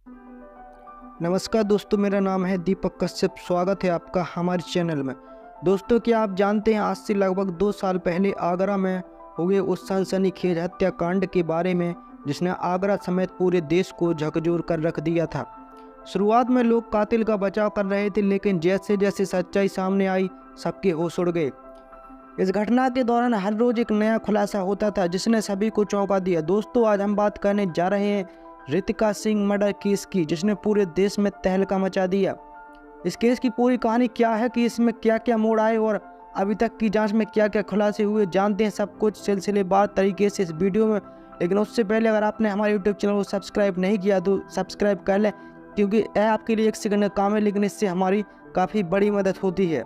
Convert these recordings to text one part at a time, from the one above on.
नमस्कार दोस्तों, मेरा नाम है दीपक कश्यप। स्वागत है आपका हमारे चैनल में। दोस्तों, क्या आप जानते हैं आज से लगभग 2 साल पहले आगरा में हुए उस सनसनीखेज हत्याकांड के बारे में जिसने आगरा समेत पूरे देश को झकझोर कर रख दिया था। शुरुआत में लोग कातिल का बचाव कर रहे थे, लेकिन जैसे जैसे सच्चाई सामने आई सबके होश उड़ गए। इस घटना के दौरान हर रोज एक नया खुलासा होता था जिसने सभी को चौंका दिया। दोस्तों, आज हम बात करने जा रहे हैं रितिका सिंह मर्डर केस की, जिसने पूरे देश में तहलका मचा दिया। इस केस की पूरी कहानी क्या है, कि इसमें क्या क्या मोड़ आए और अभी तक की जांच में क्या क्या खुलासे हुए, जानते हैं सब कुछ सिलसिलेवार तरीके से इस वीडियो में। लेकिन उससे पहले अगर आपने हमारे यूट्यूब चैनल को सब्सक्राइब नहीं किया तो सब्सक्राइब कर लें, क्योंकि यह आपके लिए 1 सेकंड का काम है, लेकिन इससे हमारी काफ़ी बड़ी मदद होती है।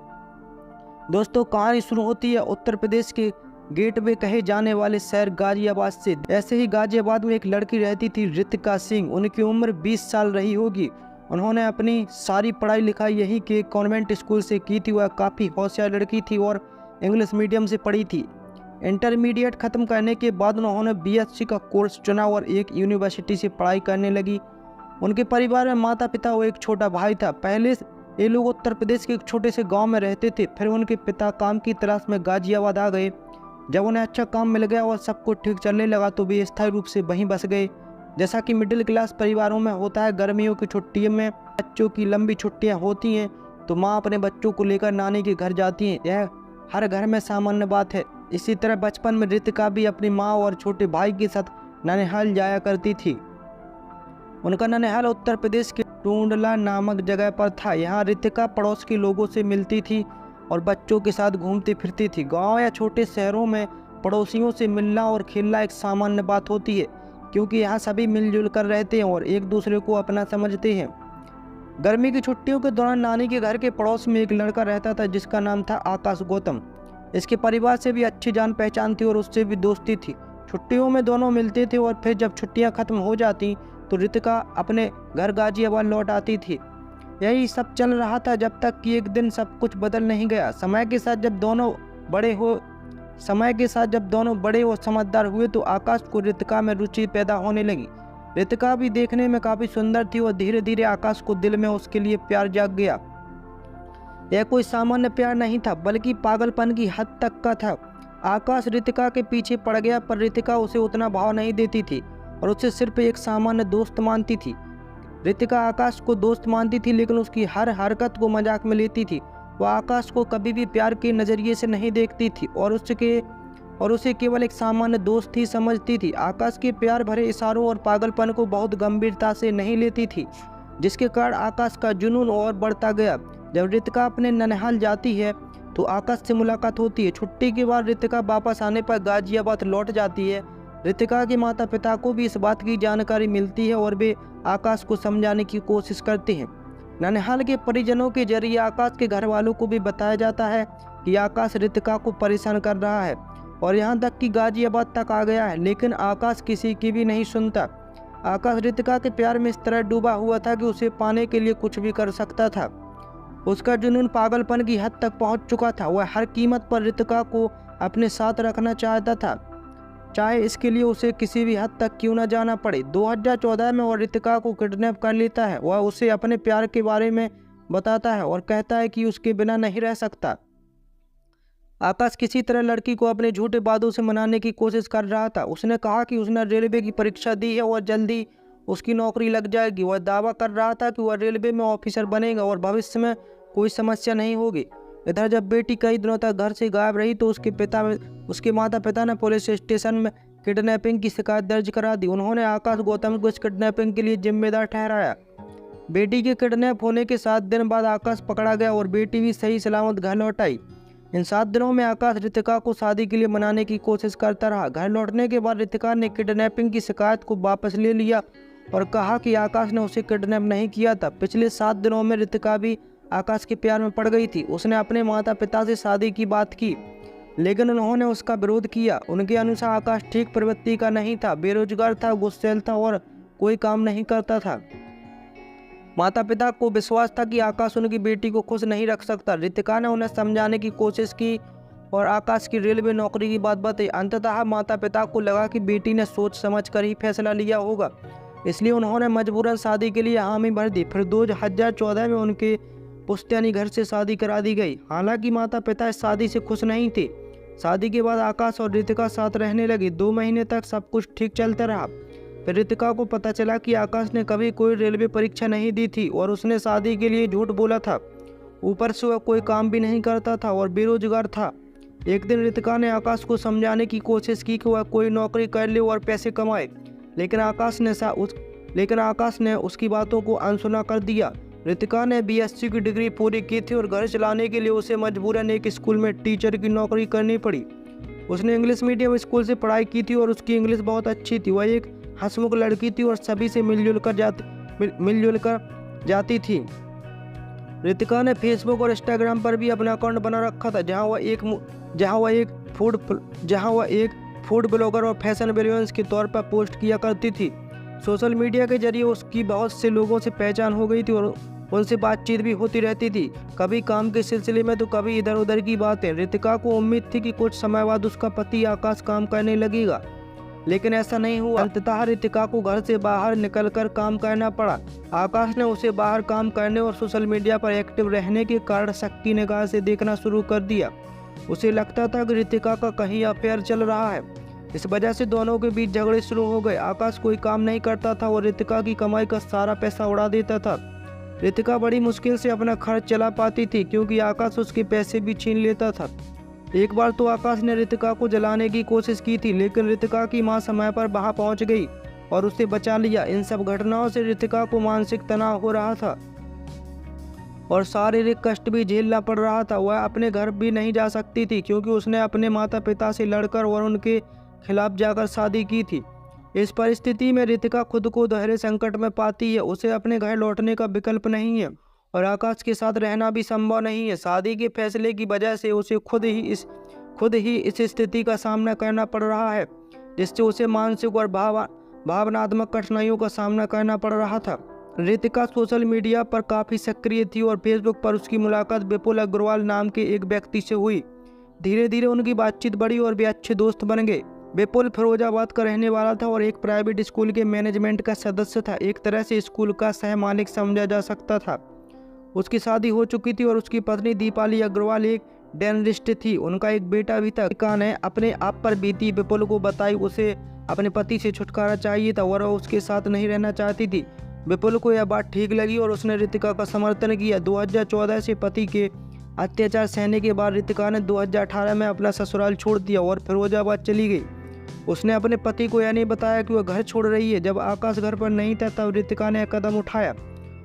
दोस्तों, कहानी शुरू होती है उत्तर प्रदेश के गेटवे कहे जाने वाले शहर गाजियाबाद से। ऐसे ही गाजियाबाद में एक लड़की रहती थी, रितिका सिंह। उनकी उम्र 20 साल रही होगी। उन्होंने अपनी सारी पढ़ाई लिखाई यहीं के कॉन्वेंट स्कूल से की थी। वह काफ़ी होशियार लड़की थी और इंग्लिश मीडियम से पढ़ी थी। इंटरमीडिएट ख़त्म करने के बाद उन्होंने BSc का कोर्स चुना और एक यूनिवर्सिटी से पढ़ाई करने लगी। उनके परिवार में माता पिता और एक छोटा भाई था। पहले ये लोग उत्तर प्रदेश के एक छोटे से गांव में रहते थे। फिर उनके पिता काम की तलाश में गाजियाबाद आ गए। जब उन्हें अच्छा काम मिल गया और सब कुछ ठीक चलने लगा तो वे स्थायी रूप से वहीं बस गए। जैसा कि मिडिल क्लास परिवारों में होता है, गर्मियों की छुट्टियों में बच्चों की लंबी छुट्टियां होती हैं तो माँ अपने बच्चों को लेकर नानी के घर जाती हैं। यह हर घर में सामान्य बात है। इसी तरह बचपन में रितिका भी अपनी माँ और छोटे भाई के साथ ननिहाल जाया करती थी। उनका ननिहाल उत्तर प्रदेश के टूंडला नामक जगह पर था। यहाँ रितिका पड़ोस के लोगों से मिलती थी और बच्चों के साथ घूमती फिरती थी। गांव या छोटे शहरों में पड़ोसियों से मिलना और खेलना एक सामान्य बात होती है, क्योंकि यहाँ सभी मिलजुल कर रहते हैं और एक दूसरे को अपना समझते हैं। गर्मी की छुट्टियों के दौरान नानी के घर के पड़ोस में एक लड़का रहता था जिसका नाम था आकाश गौतम। इसके परिवार से भी अच्छी जान पहचान थी और उससे भी दोस्ती थी। छुट्टियों में दोनों मिलते थे और फिर जब छुट्टियाँ खत्म हो जाती तो रितिका अपने घर गाजियाबाद लौट आती थी। यही सब चल रहा था जब तक कि एक दिन सब कुछ बदल नहीं गया। समय के साथ जब दोनों बड़े और समझदार हुए तो आकाश को रितिका में रुचि पैदा होने लगी। रितिका भी देखने में काफ़ी सुंदर थी और धीरे धीरे आकाश को दिल में उसके लिए प्यार जाग गया। यह कोई सामान्य प्यार नहीं था, बल्कि पागलपन की हद तक का था। आकाश रितिका के पीछे पड़ गया, पर रितिका उसे उतना भाव नहीं देती थी और उसे सिर्फ एक सामान्य दोस्त मानती थी। रितिका आकाश को दोस्त मानती थी, लेकिन उसकी हर हरकत को मजाक में लेती थी। वह आकाश को कभी भी प्यार के नज़रिए से नहीं देखती थी और उसे केवल एक सामान्य दोस्त ही समझती थी। आकाश के प्यार भरे इशारों और पागलपन को बहुत गंभीरता से नहीं लेती थी, जिसके कारण आकाश का जुनून और बढ़ता गया। जब रितिका अपने ननिहाल जाती है तो आकाश से मुलाकात होती है। छुट्टी के बाद रितिका वापस आने पर गाजियाबाद लौट जाती है। रितिका के माता पिता को भी इस बात की जानकारी मिलती है और वे आकाश को समझाने की कोशिश करते हैं। ननिहाल के परिजनों के जरिए आकाश के घर वालों को भी बताया जाता है कि आकाश रितिका को परेशान कर रहा है और यहाँ तक कि गाजियाबाद तक आ गया है, लेकिन आकाश किसी की भी नहीं सुनता। आकाश रितिका के प्यार में इस तरह डूबा हुआ था कि उसे पाने के लिए कुछ भी कर सकता था। उसका जुनून पागलपन की हद तक पहुँच चुका था। वह हर कीमत पर रितिका को अपने साथ रखना चाहता था, चाहे इसके लिए उसे किसी भी हद तक क्यों न जाना पड़े। 2014 में वह रितिका को किडनैप कर लेता है। वह उसे अपने प्यार के बारे में बताता है और कहता है कि उसके बिना नहीं रह सकता। आकाश किसी तरह लड़की को अपने झूठे वादों से मनाने की कोशिश कर रहा था। उसने कहा कि उसने रेलवे की परीक्षा दी है और जल्दी उसकी नौकरी लग जाएगी। वह दावा कर रहा था कि वह रेलवे में ऑफिसर बनेगा और भविष्य में कोई समस्या नहीं होगी। इधर जब बेटी कई दिनों तक घर से गायब रही तो उसके माता पिता ने पुलिस स्टेशन में किडनैपिंग की शिकायत दर्ज करा दी। उन्होंने आकाश गौतम को इस किडनैपिंग के लिए जिम्मेदार ठहराया। बेटी के किडनैप होने के 7 दिन बाद आकाश पकड़ा गया और बेटी भी सही सलामत घर लौट आई। इन 7 दिनों में आकाश रितिका को शादी के लिए मनाने की कोशिश करता रहा। घर लौटने के बाद रितिका ने किडनैपिंग की शिकायत को वापस ले लिया और कहा कि आकाश ने उसे किडनैप नहीं किया था। पिछले 7 दिनों में रितिका भी आकाश के प्यार में पड़ गई थी। उसने अपने माता पिता से शादी की बात की, लेकिन उन्होंने उसका विरोध किया। उनके अनुसार आकाश ठीक प्रवृत्ति का नहीं था, बेरोजगार था, गुस्सैल था और कोई काम नहीं करता था। माता पिता को विश्वास था कि आकाश उनकी बेटी को खुश नहीं रख सकता। रितिका ने उन्हें समझाने की कोशिश की और आकाश की रेलवे नौकरी की बात बताई। अंततः माता पिता को लगा कि बेटी ने सोच समझ कर ही फैसला लिया होगा। इसलिए उन्होंने मजबूरन शादी के लिए हामी भर दी। फिर 2014 में उनके पुश्तैनी घर से शादी करा दी गई। हालांकि माता पिता इस शादी से खुश नहीं थे। शादी के बाद आकाश और रितिका साथ रहने लगे। 2 महीने तक सब कुछ ठीक चलता रहा। फिर रितिका को पता चला कि आकाश ने कभी कोई रेलवे परीक्षा नहीं दी थी और उसने शादी के लिए झूठ बोला था। ऊपर से वह कोई काम भी नहीं करता था और बेरोजगार था। एक दिन रितिका ने आकाश को समझाने की कोशिश की कि वह कोई नौकरी कर ले और पैसे कमाए, लेकिन आकाश ने उसकी बातों को अनसुना कर दिया। रितिका ने BSc की डिग्री पूरी की थी और घर चलाने के लिए उसे मजबूरन एक स्कूल में टीचर की नौकरी करनी पड़ी। उसने इंग्लिश मीडियम स्कूल से पढ़ाई की थी और उसकी इंग्लिश बहुत अच्छी थी। वह एक हंसमुख लड़की थी और सभी से मिलजुल कर जाती थी। रितिका ने फेसबुक और इंस्टाग्राम पर भी अपना अकाउंट बना रखा था, जहां वह एक फूड ब्लॉगर और फैशन इन्फ्लुएंसर के तौर पर पोस्ट किया करती थी। सोशल मीडिया के जरिए उसकी बहुत से लोगों से पहचान हो गई थी और उनसे बातचीत भी होती रहती थी, कभी काम के सिलसिले में तो कभी इधर उधर की बातें। रितिका को उम्मीद थी कि कुछ समय बाद उसका पति आकाश काम करने लगेगा, लेकिन ऐसा नहीं हुआ। अंततः रितिका को घर से बाहर निकलकर काम करना पड़ा। आकाश ने उसे बाहर काम करने और सोशल मीडिया पर एक्टिव रहने के कारण शक की निगाह से देखना शुरू कर दिया। उसे लगता था कि रितिका का कहीं अफेयर चल रहा है। इस वजह से दोनों के बीच झगड़े शुरू हो गए। आकाश कोई काम नहीं करता था और रितिका की कमाई का सारा पैसा उड़ा देता था। रितिका बड़ी मुश्किल से अपना खर्च चला पाती थी क्योंकि आकाश उसके पैसे भी छीन लेता था। एक बार तो आकाश ने रितिका को जलाने की कोशिश की थी, लेकिन रितिका की मां समय पर वहां पहुंच गई और उसे बचा लिया। इन सब घटनाओं से रितिका को मानसिक तनाव हो रहा था और शारीरिक कष्ट भी झेलना पड़ रहा था। वह अपने घर भी नहीं जा सकती थी क्योंकि उसने अपने माता पिता से लड़कर और उनके खिलाफ जाकर शादी की थी। इस परिस्थिति में रितिका खुद को गहरे संकट में पाती है। उसे अपने घर लौटने का विकल्प नहीं है और आकाश के साथ रहना भी संभव नहीं है। शादी के फैसले की वजह से उसे खुद ही इस स्थिति का सामना करना पड़ रहा है, जिससे उसे मानसिक और भावनात्मक कठिनाइयों का सामना करना पड़ रहा था। रितिका सोशल मीडिया पर काफ़ी सक्रिय थी और फेसबुक पर उसकी मुलाकात विपुल अग्रवाल नाम के एक व्यक्ति से हुई। धीरे धीरे उनकी बातचीत बढ़ी और वे अच्छे दोस्त बन गए। विपुल फिरोजाबाद का रहने वाला था और एक प्राइवेट स्कूल के मैनेजमेंट का सदस्य था। एक तरह से स्कूल का सह मालिक समझा जा सकता था। उसकी शादी हो चुकी थी और उसकी पत्नी दीपाली अग्रवाल एक डेंटिस्ट थी। उनका एक बेटा भी था। रितिका ने अपने आप पर बीती विपुल को बताई। उसे अपने पति से छुटकारा चाहिए था और वह उसके साथ नहीं रहना चाहती थी। विपुल को यह बात ठीक लगी और उसने रितिका का समर्थन किया। 2014 से पति के अत्याचार सहने के बाद रितिका ने 2018 में अपना ससुराल छोड़ दिया और फिरोजाबाद चली गई। उसने अपने पति को यह नहीं बताया कि वह घर छोड़ रही है। जब आकाश घर पर नहीं था तब रितिका ने कदम उठाया।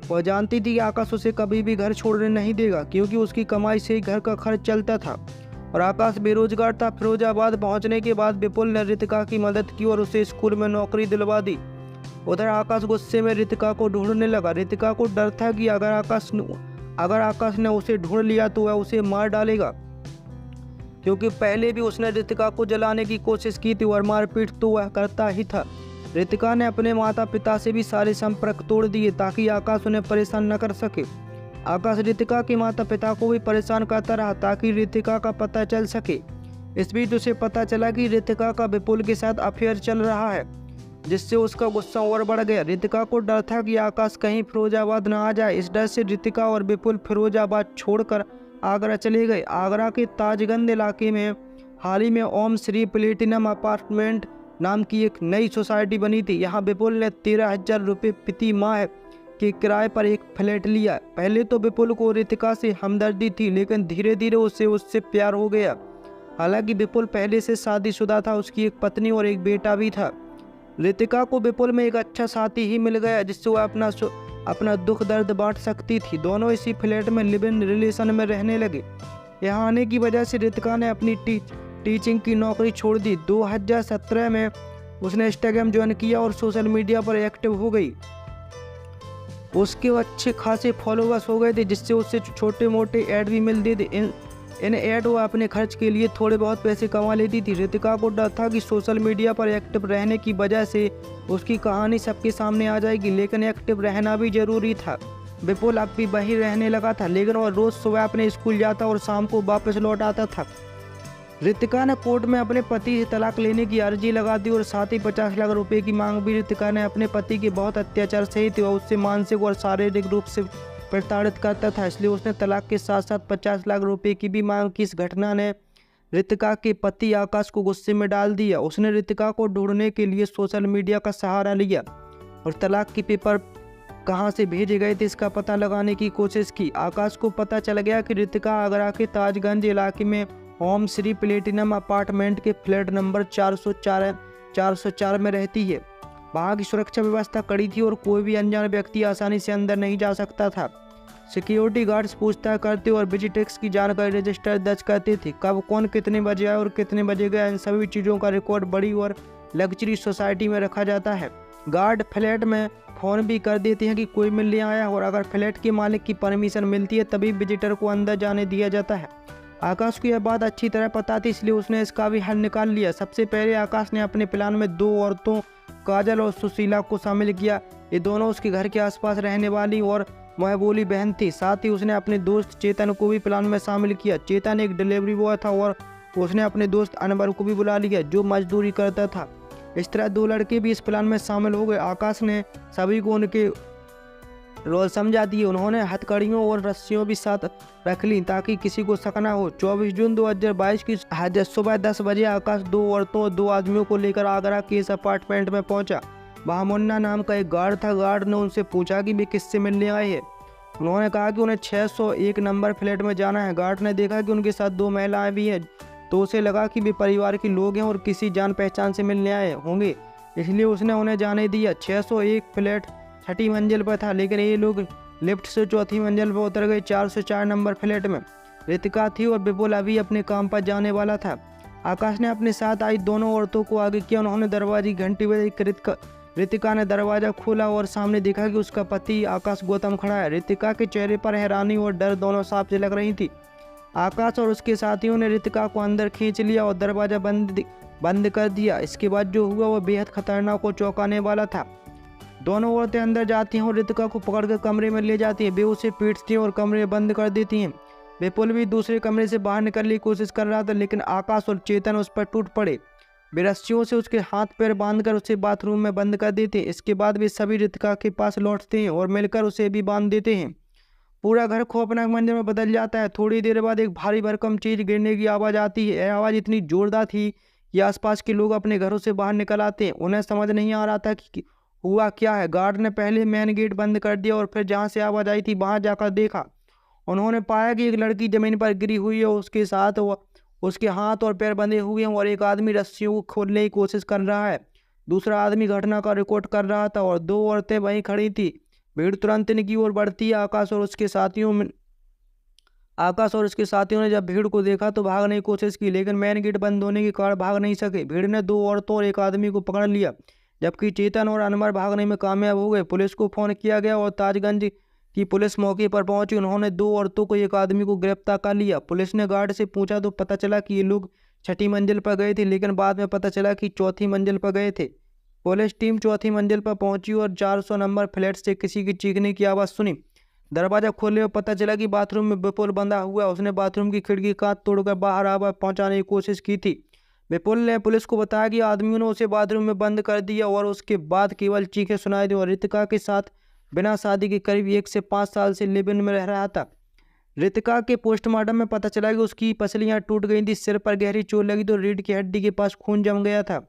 वह जानती थी कि आकाश उसे कभी भी घर छोड़ने नहीं देगा क्योंकि उसकी कमाई से ही घर का खर्च चलता था और आकाश बेरोजगार था। फिरोजाबाद पहुंचने के बाद विपुल ने रितिका की मदद की और उसे स्कूल में नौकरी दिलवा दी। उधर आकाश गुस्से में रितिका को ढूंढने लगा। रितिका को डर था कि अगर आकाश ने उसे ढूंढ लिया तो वह उसे मार डालेगा, क्योंकि पहले भी उसने रितिका को जलाने की कोशिश की थी और मारपीट तो वह करता ही था। रितिका ने अपने माता पिता से भी सारे संपर्क तोड़ दिए ताकि आकाश उन्हें परेशान न कर सके। आकाश रितिका के माता पिता को भी परेशान करता रहा ताकि रितिका का पता चल सके। इस बीच उसे पता चला कि रितिका का विपुल के साथ अफेयर चल रहा है, जिससे उसका गुस्सा और बढ़ गया। रितिका को डर था कि आकाश कहीं फिरोजाबाद न आ जाए। इस डर से रितिका और विपुल फिरोजाबाद छोड़कर आगरा चले गए। आगरा के ताजगंज इलाके में हाल ही में ओम श्री प्लेटिनम अपार्टमेंट नाम की एक नई सोसाइटी बनी थी। यहाँ विपुल ने 13,000 रुपये प्रति माह के किराए पर एक फ्लैट लिया। पहले तो विपुल को रितिका से हमदर्दी थी, लेकिन धीरे धीरे उससे प्यार हो गया। हालांकि विपुल पहले से शादीशुदा था, उसकी एक पत्नी और एक बेटा भी था। रितिका को विपुल में एक अच्छा साथी ही मिल गया जिससे वह अपना दुख दर्द बांट सकती थी। दोनों इसी फ्लैट में लिव इन रिलेशन में रहने लगे। यहाँ आने की वजह से रितिका ने अपनी टीचिंग की नौकरी छोड़ दी। 2017 में उसने इंस्टाग्राम ज्वाइन किया और सोशल मीडिया पर एक्टिव हो गई। उसके अच्छे खासे फॉलोवर्स हो गए थे, जिससे उससे छोटे मोटे ऐड भी मिलते थे। इन ऐड वो अपने खर्च के लिए थोड़े बहुत पैसे कमा लेती थी। रितिका को डर था कि सोशल मीडिया पर एक्टिव रहने की वजह से उसकी कहानी सबके सामने आ जाएगी, लेकिन एक्टिव रहना भी जरूरी था। विपुल अब भी वहीं रहने लगा था, लेकिन वह रोज़ सुबह अपने स्कूल जाता और शाम को वापस लौट आता था। रितिका ने कोर्ट में अपने पति से तलाक लेने की अर्जी लगा दी और साथ ही 50 लाख रुपए की मांग भी। रितिका ने अपने पति के बहुत अत्याचार सही थे और उससे मानसिक और शारीरिक रूप से प्रताड़ित करता था, इसलिए उसने तलाक के साथ साथ 50 लाख रुपए की भी मांग की। इस घटना ने रितिका के पति आकाश को गुस्से में डाल दिया। उसने रितिका को ढूंढने के लिए सोशल मीडिया का सहारा लिया और तलाक के पेपर कहां से भेजे गए थे इसका पता लगाने की कोशिश की। आकाश को पता चल गया कि रितिका आगरा के ताजगंज इलाके में होम श्री प्लेटिनम अपार्टमेंट के फ्लैट नंबर 404 में रहती है। वहां की सुरक्षा व्यवस्था कड़ी थी और कोई भी अनजान व्यक्ति आसानी से अंदर नहीं जा सकता था। सिक्योरिटी गार्ड्स पूछताछ करते और विजिटर्स की जानकारी रजिस्टर दर्ज करते थे। कब कौन कितने बजे आया और कितने बजे गया, इन सभी चीज़ों का रिकॉर्ड बड़ी और लग्जरी सोसाइटी में रखा जाता है। गार्ड फ्लैट में फ़ोन भी कर देते हैं कि कोई मिलने आया और अगर फ्लैट के मालिक की परमिशन मिलती है तभी विजिटर को अंदर जाने दिया जाता है। आकाश को यह बात अच्छी तरह पता थी, इसलिए उसने इसका भी हल निकाल लिया। सबसे पहले आकाश ने अपने प्लान में 2 औरतों काजल और सुशीला को शामिल किया। ये दोनों उसके घर के आसपास रहने वाली और महबूली बहन थी। साथ ही उसने अपने दोस्त चेतन को भी प्लान में शामिल किया। चेतन एक डिलीवरी बॉय था और उसने अपने दोस्त अनवर को भी बुला लिया जो मजदूरी करता था। इस तरह 2 लड़के भी इस प्लान में शामिल हो गए। आकाश ने सभी को उनके रोल समझा दिए। उन्होंने हथकड़ियों और रस्सियों भी साथ रख ली ताकि किसी को शक न हो। 24 जून 2022 की सुबह 10 बजे आकाश 2 औरतों और 2 आदमियों को लेकर आगरा के इस अपार्टमेंट में पहुंचा। वहाँ मुन्ना नाम का एक गार्ड था। गार्ड ने उनसे पूछा कि वे किससे मिलने आए हैं। उन्होंने कहा कि उन्हें 601 नंबर फ्लैट में जाना है। गार्ड ने देखा कि उनके साथ 2 महिलाएं भी हैं तो उसे लगा कि वे परिवार के लोग हैं और किसी जान पहचान से मिलने आए होंगे, इसलिए उसने उन्हें जाने दिया। 601 फ्लैट 6ठी मंजिल पर था, लेकिन ये लोग लिफ्ट से 4थी मंजिल पर उतर गए। 404 नंबर फ्लैट में रितिका थी और विपुल अभी अपने काम पर जाने वाला था। आकाश ने अपने साथ आई दोनों औरतों को आगे किया। उन्होंने दरवाजे की घंटी बजाई। रितिका ने दरवाज़ा खोला और सामने देखा कि उसका पति आकाश गौतम खड़ा है। रितिका के चेहरे पर हैरानी और डर दोनों साफ झलक रही थी। आकाश और उसके साथियों ने रितिका को अंदर खींच लिया और दरवाज़ा बंद कर दिया। इसके बाद जो हुआ वो बेहद खतरनाक और चौंकाने वाला था। दोनों औरतें अंदर जाती हैं और रितिका को पकड़कर कमरे में ले जाती हैं। वे उसे पीटती हैं और कमरे बंद कर देती हैं। विपुल भी दूसरे कमरे से बाहर निकलने की कोशिश कर रहा था, लेकिन आकाश और चेतन उस पर टूट पड़े। वे रस्सियों से उसके हाथ पैर बांधकर उसे बाथरूम में बंद कर देते हैं। इसके बाद वे सभी रितिका के पास लौटते हैं और मिलकर उसे भी बांध देते हैं। पूरा घर खौफनाक मंजर में बदल जाता है। थोड़ी देर बाद एक भारी भरकम चीज गिरने की आवाज़ आती है। यह आवाज़ इतनी जोरदार थी कि आसपास के लोग अपने घरों से बाहर निकल आते हैं। उन्हें समझ नहीं आ रहा था कि हुआ क्या है। गार्ड ने पहले मेन गेट बंद कर दिया और फिर जहाँ से आवाज़ आई थी वहाँ जाकर देखा। उन्होंने पाया कि एक लड़की ज़मीन पर गिरी हुई है, उसके साथ उसके हाथ और पैर बंधे हुए हैं और एक आदमी रस्सियों को खोलने की कोशिश कर रहा है। दूसरा आदमी घटना का रिकॉर्ड कर रहा था और 2 औरतें वहीं खड़ी थी। भीड़ तुरंत इनकी ओर बढ़ती है। आकाश और उसके साथियों ने जब भीड़ को देखा तो भागने की कोशिश की, लेकिन मेन गेट बंद होने के कारण भाग नहीं सके। भीड़ ने 2 औरतों और एक आदमी को पकड़ लिया, जबकि चेतन और अनवर भागने में कामयाब हो गए। पुलिस को फोन किया गया और ताजगंज की पुलिस मौके पर पहुंची। उन्होंने 2 औरतों को एक आदमी को गिरफ्तार कर लिया। पुलिस ने गार्ड से पूछा तो पता चला कि ये लोग 6ठी मंजिल पर गए थे, लेकिन बाद में पता चला कि 4थी मंजिल पर गए थे। पुलिस टीम 4थी मंजिल पर पहुंची और 400 नंबर फ्लैट से किसी की चीखने की आवाज़ सुनी। दरवाजा खोलने और पता चला कि बाथरूम में विपुल बंधा हुआ। उसने बाथरूम की खिड़की कांच तोड़कर बाहर आवाज़ पहुंचाने की कोशिश की थी। विपुल ने पुलिस को बताया कि आदमियों ने उसे बाथरूम में बंद कर दिया और उसके बाद केवल चीखें सुनाई दी। और रितिका के साथ बिना शादी के करीब 1 से 5 साल से लिव इन में रह रहा था। रितिका के पोस्टमार्टम में पता चला कि उसकी पसलियां टूट गई थी, सिर पर गहरी चोट लगी तो रीढ़ की हड्डी के पास खून जम गया था,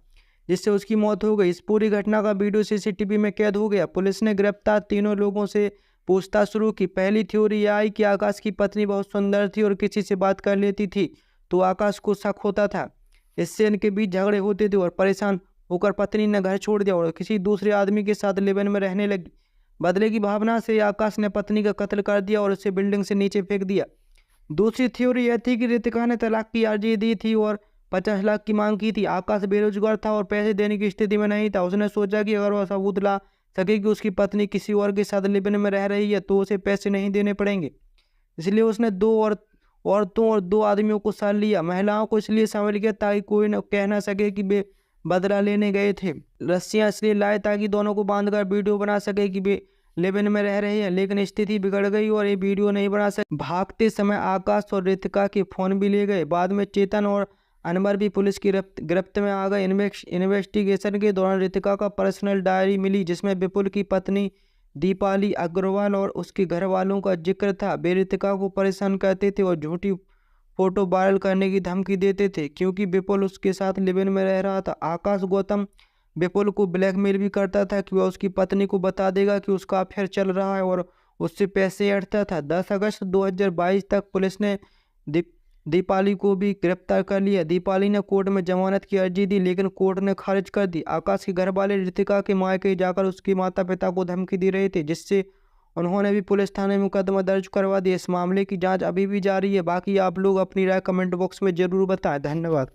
जिससे उसकी मौत हो गई। इस पूरी घटना का वीडियो सीसीटीवी में कैद हो गया। पुलिस ने गिरफ्तार तीनों लोगों से पूछताछ शुरू की। पहली थ्योरी यह आई कि आकाश की पत्नी बहुत सुंदर थी और किसी से बात कर लेती थी तो आकाश को शक होता था। इससे इनके बीच झगड़े होते थे और परेशान होकर पत्नी ने घर छोड़ दिया और किसी दूसरे आदमी के साथ लिव इन में रहने लगी। बदले की भावना से आकाश ने पत्नी का कत्ल कर दिया और उसे बिल्डिंग से नीचे फेंक दिया। दूसरी थ्योरी यह थी कि रितिका ने तलाक की अर्जी दी थी और 50 लाख की मांग की थी। आकाश बेरोजगार था और पैसे देने की स्थिति में नहीं था। उसने सोचा कि अगर वह सबूत ला सके कि उसकी पत्नी किसी और के साथ लिव इन में रह रही है तो उसे पैसे नहीं देने पड़ेंगे। इसलिए उसने 2 औरतों और 2 आदमियों को साथ लिया। महिलाओं को इसलिए शामिल किया ताकि कोई कह ना सके कि वे बदला लेने गए थे। रस्सियां इसलिए लाए ताकि दोनों को बांधकर वीडियो बना सके कि वे लिव इन में रह रहे हैं, लेकिन स्थिति बिगड़ गई और ये वीडियो नहीं बना सके। भागते समय आकाश और रितिका के फोन भी ले गए। बाद में चेतन और अनवर भी पुलिस की गिरफ्त में आ गए। इन्वेस्टिगेशन के दौरान रितिका का पर्सनल डायरी मिली, जिसमें विपुल की पत्नी दीपाली अग्रवाल और उसके घर वालों का जिक्र था। वे रितिका को परेशान करते थे और झूठी फोटो वायरल करने की धमकी देते थे, क्योंकि विपुल उसके साथ लिव इन में रह रहा था। आकाश गौतम विपुल को ब्लैकमेल भी करता था कि वह उसकी पत्नी को बता देगा कि उसका अफेयर चल रहा है और उससे पैसे ऐंठता था। 10 अगस्त 2022 तक पुलिस ने दीपाली को भी गिरफ्तार कर लिया। दीपाली ने कोर्ट में जमानत की अर्जी दी, लेकिन कोर्ट ने खारिज कर दी। आकाश के घर वाले रितिका के मायके जाकर उसके माता पिता को धमकी दे रहे थे, जिससे उन्होंने भी पुलिस थाने में मुकदमा दर्ज करवा दिया। इस मामले की जांच अभी भी जारी है। बाकी आप लोग अपनी राय कमेंट बॉक्स में जरूर बताएं। धन्यवाद।